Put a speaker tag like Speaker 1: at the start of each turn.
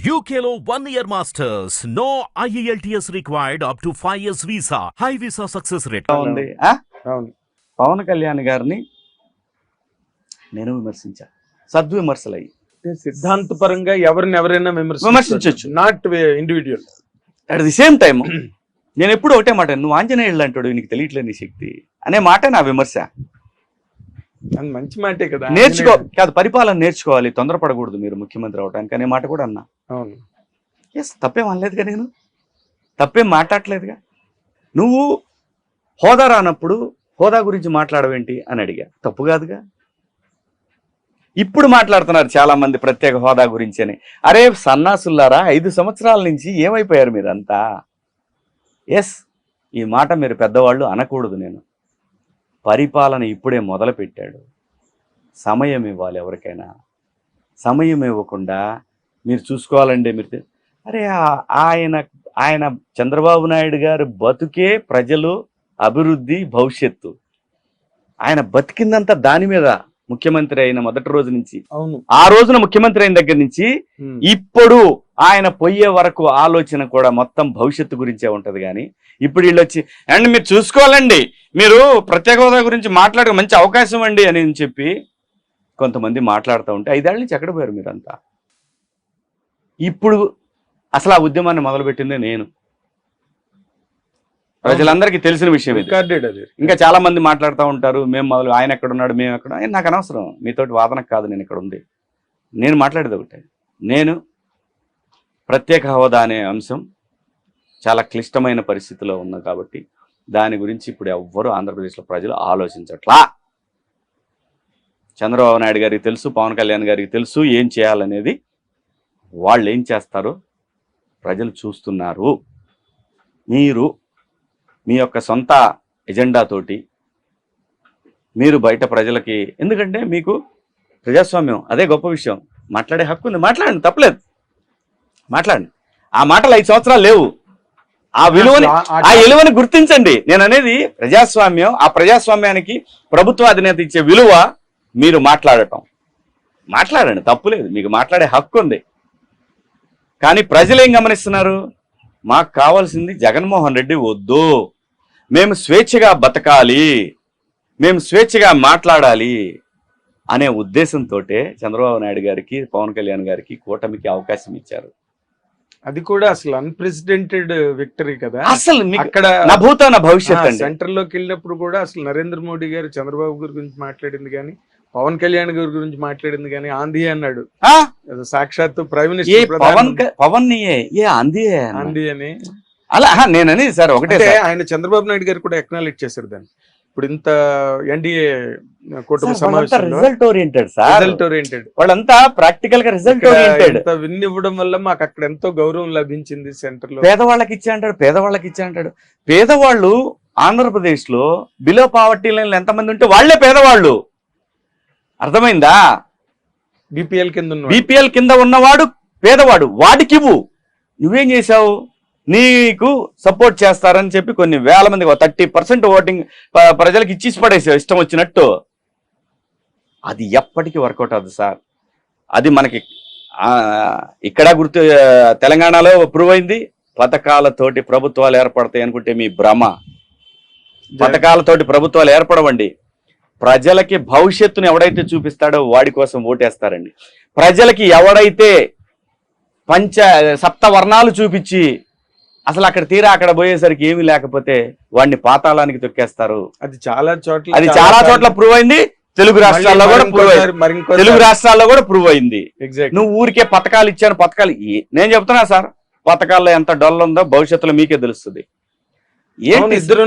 Speaker 1: UKLO 1 year masters. No IELTS required up to 5 years visa. High visa success rate.
Speaker 2: ఉంది పవన్ కళ్యాణ్ గారిని నేను విమర్శించా, సద్విమర్శలు అయ్యి.
Speaker 3: సిద్ధాంతపరంగా ఎవరైనా
Speaker 2: విమర్శించవచ్చు,
Speaker 3: not individual.
Speaker 2: At the same time నేను ఎప్పుడు ఒకటే మాట, నువ్వు ఆంజనేయుడు అంటాడు, నీకు తెలియట్లేదు నీ శక్తి అనే మాట నా విమర్శ.
Speaker 3: మంచి మాటే కదా,
Speaker 2: నేర్చుకో కాదు, పరిపాలన నేర్చుకోవాలి, తొందరపడకూడదు మీరు ముఖ్యమంత్రి అవడానికి అనే మాట కూడా అన్నా.
Speaker 3: అవును,
Speaker 2: ఎస్, తప్పేం అనలేదుగా, నేను తప్పేం మాట్లాడలేదుగా. నువ్వు హోదా రానప్పుడు హోదా గురించి మాట్లాడవేంటి అని అడిగా, తప్పు కాదుగా. ఇప్పుడు మాట్లాడుతున్నారు చాలా మంది ప్రత్యేక హోదా గురించి అని. అరే సన్నాసుల్లారా, 5 సంవత్సరాల నుంచి ఏమైపోయారు మీరంతా? ఎస్, ఈ మాట మీరు పెద్దవాళ్ళు అనకూడదు. నేను పరిపాలన ఇప్పుడే మొదలు పెట్టాడు, సమయం ఇవ్వాలి. ఎవరికైనా సమయం ఇవ్వకుండా మీరు చూసుకోవాలండి. మీరు అరే ఆయన చంద్రబాబు నాయుడు గారు బతుకే ప్రజలు, అభివృద్ధి, భవిష్యత్తు. ఆయన బతికిందంతా దాని మీద. ముఖ్యమంత్రి అయిన మొదటి రోజు నుంచి,
Speaker 3: అవును,
Speaker 2: ఆ రోజున ముఖ్యమంత్రి అయిన దగ్గర నుంచి ఇప్పుడు ఆయన పోయే వరకు ఆలోచన కూడా మొత్తం భవిష్యత్తు గురించే ఉంటది. కానీ ఇప్పుడు వీళ్ళు వచ్చి అండ్ మీరు చూసుకోవాలండి, మీరు ప్రత్యేక హోదా గురించి మాట్లాడే మంచి అవకాశం అండి అని చెప్పి కొంతమంది మాట్లాడుతూ ఉంటే 5 ఏళ్ల నుంచి ఎక్కడ పోయారు మీరంతా? ఇప్పుడు అసలు ఆ ఉద్యమాన్ని మొదలుపెట్టిందే నేను. ప్రజలందరికీ తెలిసిన విషయం ఇది. ఇంకా చాలా మంది మాట్లాడుతూ ఉంటారు, మేము మొదలు ఆయన ఎక్కడున్నాడు, మేము ఎక్కడ. నాకు అనవసరం, మీతోటి వాదనకు కాదు నేను ఇక్కడ ఉంది. నేను మాట్లాడేది ఒకటే, నేను ప్రత్యేక హోదా అనే అంశం చాలా క్లిష్టమైన పరిస్థితిలో ఉంది కాబట్టి దాని గురించి ఇప్పుడు ఎవ్వరూ ఆంధ్రప్రదేశ్లో ప్రజలు ఆలోచించట్లా. చంద్రబాబు నాయుడు గారికి తెలుసు, పవన్ కళ్యాణ్ గారికి తెలుసు ఏం చేయాలనేది. వాళ్ళు ఏం చేస్తారో ప్రజలు చూస్తున్నారు. మీరు మీ యొక్క సొంత ఎజెండాతోటి మీరు బయట ప్రజలకి, ఎందుకంటే మీకు ప్రజాస్వామ్యం అదే గొప్ప విషయం, మాట్లాడే హక్కు ఉంది, మాట్లాడండి, తప్పలేదు, మాట్లాడండి. ఆ మాటలు 5 సంవత్సరాలు లేవు. ఆ విలువని గుర్తించండి. నేను అనేది ప్రజాస్వామ్యం, ఆ ప్రజాస్వామ్యానికి ప్రభుత్వ అధినేత ఇచ్చే విలువ మీరు మాట్లాడటం. మాట్లాడండి, తప్పులేదు, మీకు మాట్లాడే హక్కు ఉంది. కానీ ప్రజలు ఏం గమనిస్తున్నారు? మాకు కావాల్సింది జగన్మోహన్ రెడ్డి వద్దు, మేము స్వేచ్ఛగా బతకాలి, మేము స్వేచ్ఛగా మాట్లాడాలి అనే ఉద్దేశంతో చంద్రబాబు నాయుడు గారికి, పవన్ కళ్యాణ్ గారికి, కూటమికి అవకాశం ఇచ్చారు.
Speaker 3: అది కూడా అసలు అన్ప్రెసిడెంటెడ్ విక్టరీ కదా.
Speaker 2: అసలు అక్కడ నభూత భవిష్యత్.
Speaker 3: సెంటర్ లోకి వెళ్ళినప్పుడు కూడా అసలు నరేంద్ర మోడీ గారు చంద్రబాబు గారి గురించి మాట్లాడింది కానీ, పవన్ కళ్యాణ్ గారి గురించి మాట్లాడింది కానీ ఆంధీ అన్నాడు. సాక్షాత్తు ప్రైమ్ మినిస్టర్ ఆంధీ అని
Speaker 2: అలా నేనని సార్ ఒకటే,
Speaker 3: ఆయన చంద్రబాబు నాయుడు గారు కూడా ఎక్నాలెడ్జ్ చేశారు దాన్ని. ఇప్పుడు ఇంత ఎన్డీఏ కూటమి సమావేశంలో
Speaker 2: రిజల్ట్ ఓరియంటెడ్ వాళ్ళంతా ప్రాక్టికల్ గా రిజల్ట్ ఓరియంటెడ్.
Speaker 3: విన్ ఇవ్వడం వల్ల మాకు అక్కడ ఎంతో గౌరవం లభించింది. సెంటర్ లో
Speaker 2: పేదవాళ్ళకి ఇచ్చా అంటాడు. పేదవాళ్ళు ఆంధ్రప్రదేశ్ లో బిలో పావర్టీ లైన్ ఎంతమంది ఉంటే వాళ్లే పేదవాళ్ళు. అర్థమైందా? బీపీఎల్ కింద ఉన్నవాడు పేదవాడు, వాడికి ఇవ్వు. నువ్వేం చేశావు? నీకు సపోర్ట్ చేస్తారని చెప్పి కొన్ని వేల మంది 30% ఓటింగ్ ప్రజలకు ఇచ్చేసి పడేసావు ఇష్టం వచ్చినట్టు. అది ఎప్పటికీ వర్కౌట్ అవుతుంది సార్. అది మనకి ఇక్కడ తెలంగాణలో ప్రూవ్ అయింది. పథకాలతోటి ప్రభుత్వాలు ఏర్పడతాయి అనుకుంటే మీ భ్రమ. పథకాలతోటి ప్రభుత్వాలు ఏర్పడవండి. ప్రజలకి భవిష్యత్తును ఎవడైతే చూపిస్తాడో వాడి కోసం ఓటేస్తారండి. ప్రజలకి ఎవడైతే సప్తవర్ణాలు చూపించి అసలు అక్కడ తీరా అక్కడ పోయేసరికి ఏమీ లేకపోతే వాడిని పాతాళానికి తొక్కేస్తారు.
Speaker 3: అది చాలా చోట్ల
Speaker 2: ప్రూవ్ అయింది. తెలుగు రాష్ట్రాల్లో కూడా ప్రూవ్ అయింది. నువ్వు ఊరికే పథకాలు ఇచ్చాను, పథకాలు నేను చెప్తున్నా సార్, పథకాల్లో ఎంత డొల్ల ఉందో భవిష్యత్తులో మీకే తెలుస్తుంది. ఏంటి ఇద్దరు